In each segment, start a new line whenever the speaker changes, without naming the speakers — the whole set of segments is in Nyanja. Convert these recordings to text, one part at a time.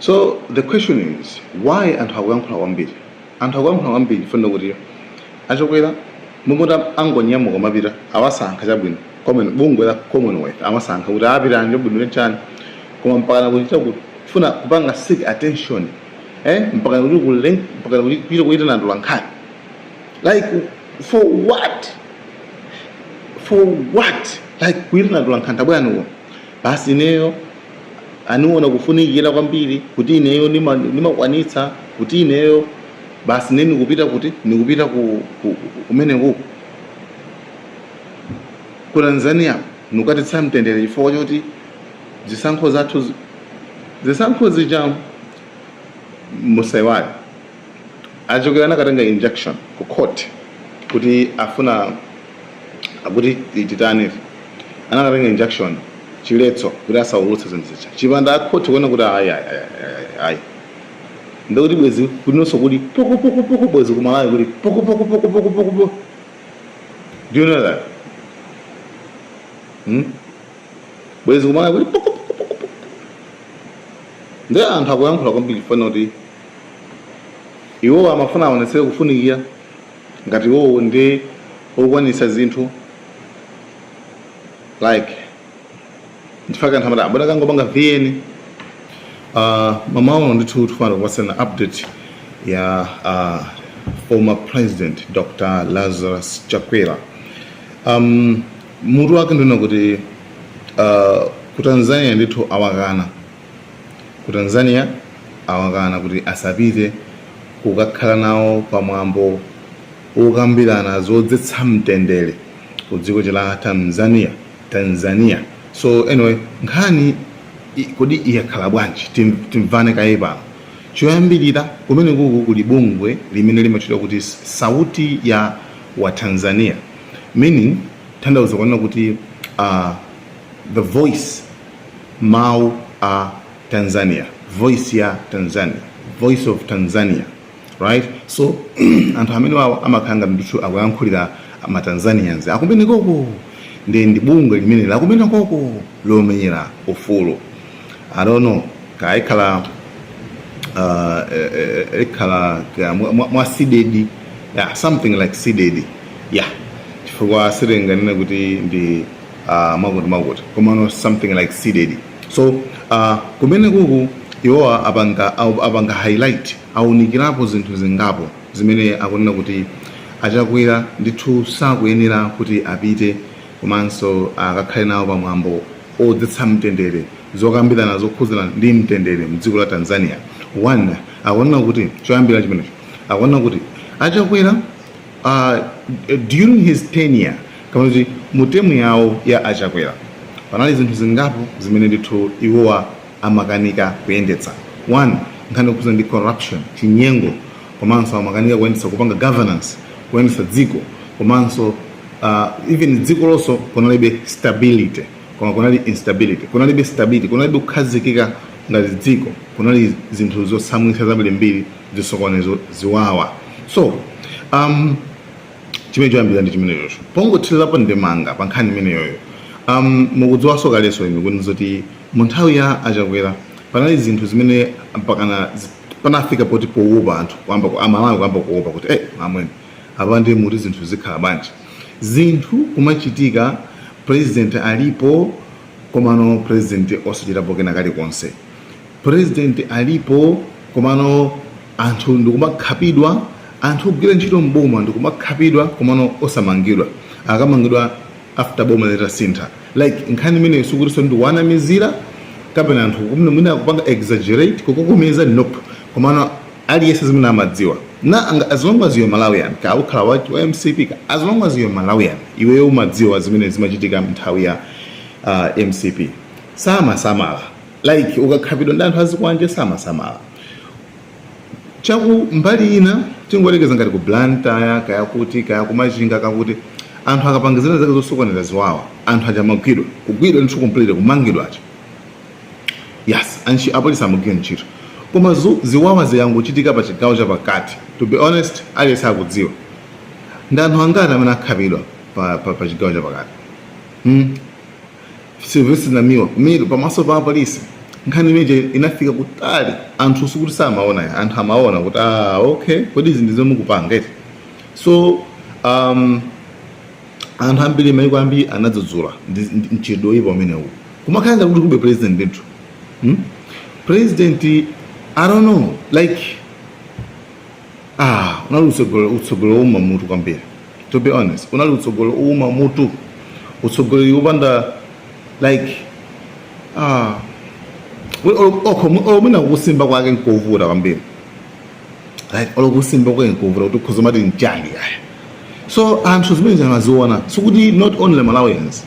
So the question is, why anthu akuyankhula kwambiri? Anthu akuyankhula kwambiri funa kuti achokwera mumuta angonyamuka mapita awasankha chabwino bungwe la Commonwealth amasankha kuti apita anje bwino chani koma mpaka kuchita kufuna kupanga seek attention mpaka kuti kuita nandola nkhani, like for what like kuita nandola nkhani tabwano basi ineyo aniona kufunikira kwambiri kuti ineyo nimakwanitsa kuti ineyo basi neni nikupita kumene kuko ku Tanzania nukatitsa mtendere chifukwa choti zisankho zija musaiwale achokera nakatenga injection ku court kuti afuna akuti titani anakatenga injection chiletso kuti asaulutsa zinthu zicha chipanda akhoti kuona kuti ayi ndikuti bwezi kuninso kuti poko bwezi kumalawi kuti poko. Do you know that? Bwezi kumalawi kuti poko. Ndiye anthu akuyankhula kwambiri fana kuti iwo amafuna aonetsere kufunikira ngati iwowo ndi okwanisa zinthu like ndifaka anthu amati abona kangopanga VN. Mama uno ndithu tufana kupasana update ya former president Dr. Lazarus Chakwera. Mutu wake ndina kuti ku Tanzania ndithu awakana kuti asapite kukakhala nawo pamwambo okambirana zodzetsa mtendere ku dziko la Tanzania. So anyway, nkhani kodi iyakhala bwanji timvane kaye pano. Choyambirira kumene kuku kuli bungwe limene limatchedwa kuti sauti ya wa Tanzania, meaning tanthauzo kuona kuti the voice mau a Tanzania, voice ya Tanzania, voice of Tanzania, right? So anthu amene wawo amakhanga ndithu akuyankhulira Tanzanians akumene koko ndi bungwe limene lakumene koko lomenyera ufulu. I don't know, kaikhala mwa seeded, yeah, something like seeded, yeah, chifukwa sirenga nina kuti ndi magot komano something like seeded. So kumene kuku iwowa abanga highlight aunikirapo zinthu zingapo zimene akunena kuti Achakwera ndithu sakuyenera kuti apite komanso akakhale nawo pamwambo odzetsa mtendere zokambirana zokhuzana ndi mtendere mdziko la Tanzania. One, akunena kuti choyambira chimenecho akunena kuti Achakwera during his tenure kama kuti mutemu yawo ya Achakwera panali zinthu zingapo zimene ndithu iwowa amakanika kuyendetsa. One, nkhani yokhuzana ndi corruption, chinyengo, komanso amakanika kuyendetsa kupanga governance, kuyendetsa dziko, komanso even dziko lonso kunalibe stability, koma kunali instability, kunalibe stability, kunalibe kukhazikika ngati dziko, kunali zinthu zosamwitsa zambirimbiri zisokonezo ziwawa. So chimene choyambira ndi chimenecho pongothirirapo ndemanga pa nkhani imeneyoyo. Mukudziwanso kaleso imi kuti zoti mu nthawi ya Achakwera panali zinthu zimene panafika poti powupa anthu amalawi kuyamba kuopa kuti amwene apa ndi muti zinthu zikhala bwanji. Zinthu kumachitika president alipo komano president osachitapo kena kalikonse. President alipo komano anthu ndikumakhapidwa, anthu ogwira ntchito mboma ndikumakhapidwa komano osamangidwa, akamangidwa after boma litasintha. Like nkhani imeneyo sikutinso ndi wanamizira kapena anthu kumene akupanga exaggerate kukokomeza nope, komano aliyense zimene amadziwa na as long as you're Malawian ka ukhala wa MCP ka as long as you're Malawian iweyo umadziwa zimene zimachitika nthawi ya MCP. Samala like ukakhapidwa ndi anthu azikwanje samala chaku mbali ina tingolekeza ngati ku Blantyre kaya kuti kaya kumachinga kakuti anthu akapangizana zake zosokoneza ziwawa anthu ajamagwidwa kugwidwa nthu complete kumangidwacho. Yes, anchi apolisi amagwira ntchito koma ziwawa ziyangochitika pa chigawo chapakati. To be honest, aliyense akudziwa ndi anthu angati amene akhapidwa pa chigawo chapakati. Sylvester Namiwa kumiro pamaso pa apolisi nkhani imene inafika kutali anthu sikuti samaona anthu amaona kuti okay kodi izi ndizo mukupanga eti. So anthu ambiri maiko ambiri anadzudzula mchedo ipo umenewu kumakhala kuti kube president ndithu. President I don't know like unali utsogolo uma mutu kwambiri, to be honest unali utsogolo uma mutu utsogolo upanda like mina kusimba kwake nkovula kwambiri like kusimba kwake nkovula kuti ukhoza mati njani kaya. So anthu zimene zamaziona sikuti not only Malawians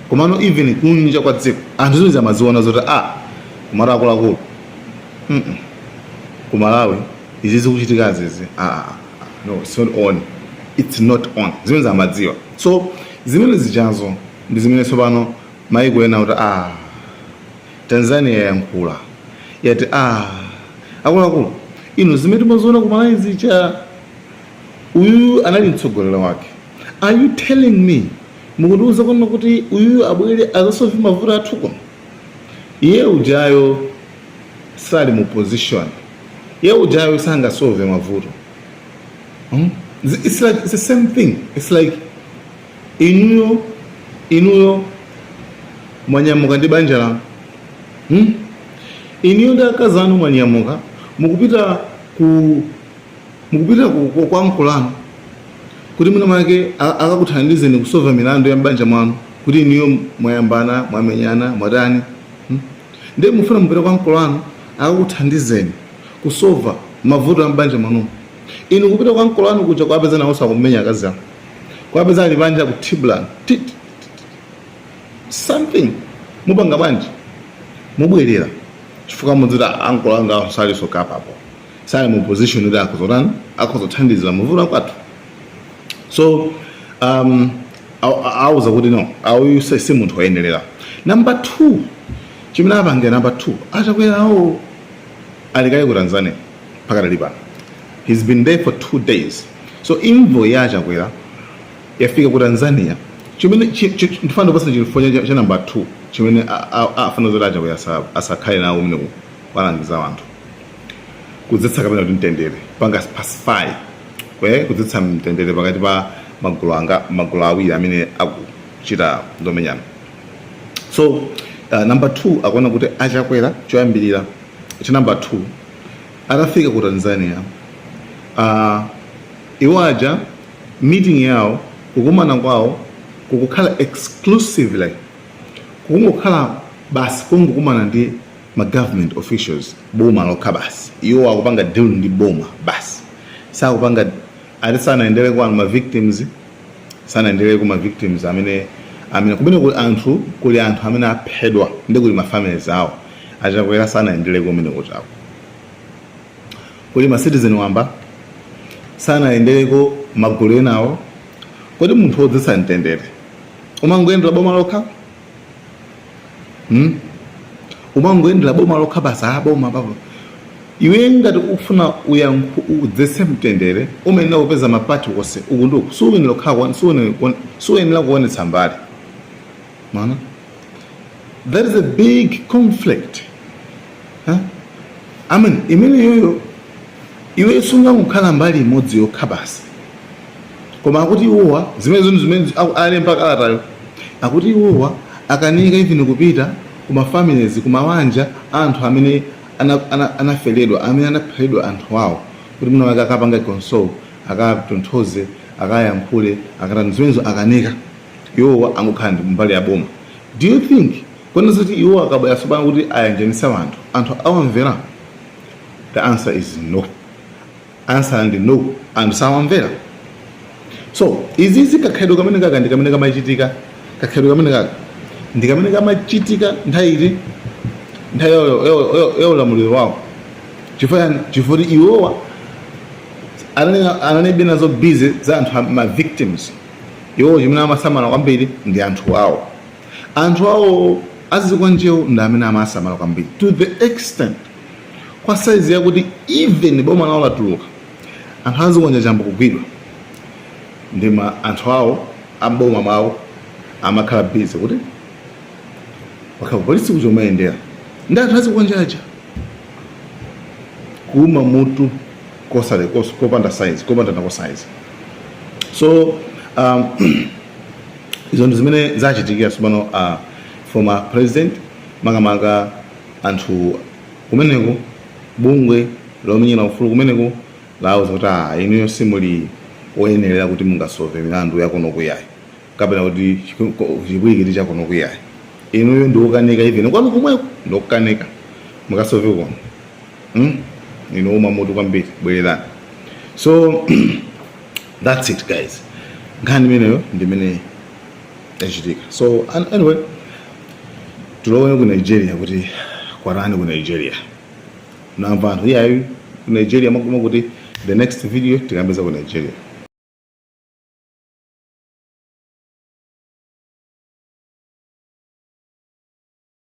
komano even kunja kwa dziko anthu zimene zamaziona zoti kumalo akuluakulu ku Malawi izi zikuchitika zizi no it's not on zimene zamadziwa. So zimene zichazo ndi zimene tsopano maiko ena kuti Tanzania yankhula yati akuluakulu ino zimene timaziona ku Malawi zicha uyu anali mtsogoleri wake. Are you telling me mukutiuza kuno kuti uyu abwere azasolve mavuto athu kuno? Iye ujayo sali mu position, iye ujayo sangasolve mavuto. It's like it's the same thing. It's like inuyo mwanyamuka ndi banja lanu, inuyo ndi akazi anu mwanyamuka mukupita kwa mkulano kuti mwina mwake akakuthandizeni kusolve milandu ya mbanja mwanu kuti inuyo mwayambana mwamenyana mwatani ndiye mufuna mupita kwa mkulano akakuthandizeni kusolve mavuto ya mbanja mwanu. Inu kupita kwa mkulano kuja kwapeza nawo sakumenya akazi anu kwapeza ali banja kutibulana something mupanga banja mubwerera chifukwa mudzita ankulanga sali sokapapo sali mu position kuti akuzothandizira mavuto akwathu. So auza kuti no auyu si munthu woyenerera. Number 2 chimene apange number 2 achakwerawo alikayi ku Tanzania pakadali pano. He's been there for 2 days. So imvo ya achakwera yafika ku Tanzania chimene ndifana kupasa chifukwa cha number 2 chimene afana zoti achakwera asakhale nawo umene walangiza anthu kudzetsa kapena kuti mtendere panga pacify kudzetsa mtendere pakati pa magulu awiri amene akuchita ndomenyana. So number 2 akuona kuti achakwera choyambirira cha number 2 atafika ku Tanzania iwo aja meeting yawo kukumana kwawo kukukhala exclusively kukungokhala basi kungokumana ndi government officials boma lokha basi iwo akupanga deal ndi boma basi sakupanga sanaendere kwa victims sanaendere ku victims amene kumene kuli anthu amene aphedwa ndi kuli families awo achakwera sanaendere kumene kuchako kuli citizen wamba sanaendereko magulu enawo. Kodi munthu wodzetsa mtendere umangoyendera boma lokha umangoyendera boma lokha basi boma papo iwe ngati ufuna udzetse mtendere umenera kupeza mapati wonse uku ndi uku suyenera kukhala suyenera kuonetsa mbali mana. There is a big conflict imene yoyo iwe sungakhala mbali imodzi yokha basi koma akuti iwowa zimene alemba kalatayo akuti iwowa akanika even kupita kuma families kumawanja anthu amene anafeledwa amene anaphedwa anthu awo kuti mwina wake akapanga console akatonthoze akayankhule akatani zimenezo akanika iwowa angokhala ndi mbali ya boma. Do you think kwena zoti iwowa akabwera sobana kuti ayanjanisa anthu awamvera? The answer is no. Answer and no anthu sawamvera. So izi kakhedo kamene kaka ndi kamene kamachitika kakhedo kamene kaka ndi kamene kamachitika nthawi ulamuliro wawo chifukwa iwowa analibe nazo busy za anthu ma victims iwowo chimene amasamala kwambiri ndi anthu awo azizikwa njewo ndi amene amasamala kwambiri to the extent kwa size yakuti even boma lawo latuluka anthu azikonja chambo kugwidwa ndi anthu awo amboma mawo amakhala busy kuti polisi kuchomayendera ndathazi kwanjaja kuma mutu kosale kopanda size kopanda nako size. So izo ndi zimene zachitikira tsopano former president makamaka anthu kumeneko bungwe lomenyera ufulu kumeneko lauza kuti inuyo simuli oyenerera kuti mungasove milandu yakono kuyayi kapena kuti chipwirikiti chakono kuyayi inuyo ndi okanika even kwanu kumweko ndi okanika mukasove kono ino uma mutu kwambiri bwererani. So that's it guys, nkhani imeneyo ndi imene yachitika. So anyway tulowe ku Nigeria kuti kwarani ku Nigeria namva anthu iyayi ku Nigeria makuma kuti the next video tikambeza ku Nigeria.